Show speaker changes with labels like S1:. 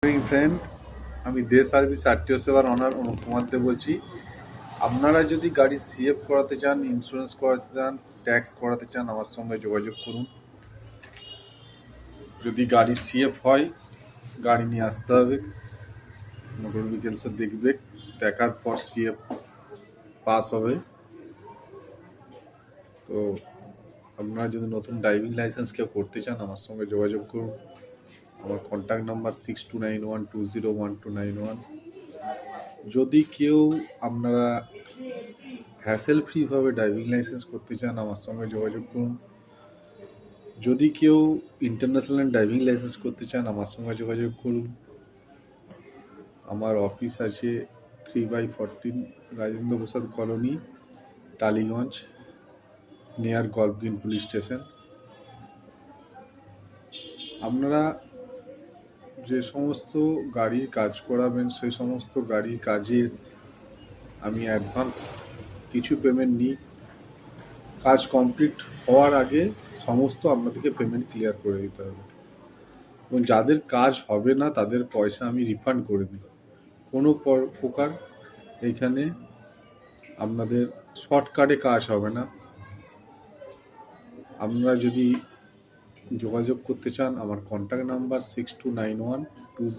S1: Morning friend, আমি দে service RTO সেবার honour Anup Kumar দে বলছি। আপনারা যদি গাড়ি সিএফ করাতে চান, ইন্স্যুরেন্স করাতে চান, ট্যাক্স করাতে চান, আমার সঙ্গে যোগাযোগ করুন। যদি গাড়ি সিএফ হয়, গাড়ি নিয়ে আসতে হবে, মোটর ভেহিকেলসে দেখবে, দেখার পর সিএফ পাস হবে। তো আপনারা যদি নতুন ড্রাইভিং লাইসেন্স কেউ করতে চান, আমার সঙ্গে যোগাযোগ করুন। আমার কন্ট্যাক্ট নাম্বার 6291201291। যদি কেউ আপনারা হ্যাসেল ফ্রিভাবে ড্রাইভিং লাইসেন্স করতে চান, আমার সঙ্গে যোগাযোগ করুন। যদি কেউ ইন্টারন্যাশনাল ড্রাইভিং লাইসেন্স করতে চান, আমার সঙ্গে যোগাযোগ করুন। আমার অফিস আছে 3/14 Rajendra Prasad colony, Tollygunge, near golf green police station. আপনারা যে সমস্ত গাড়ির কাজ করাবেন, সেই সমস্ত গাড়ির কাজের আমি অ্যাডভান্স কিছু পেমেন্ট নিই। কাজ কমপ্লিট হওয়ার আগে সমস্ত আপনাদেরকে পেমেন্ট ক্লিয়ার করে দিতে হবে, এবং যাদের কাজ হবে না তাদের পয়সা আমি রিফান্ড করে দিই। কোনো প্রকার এইখানে আপনাদের শর্টকাটে কাজ হবে না। আপনারা যদি যোগাযোগ করতে চান, আমার কন্ট্যাক্ট নাম্বার 629120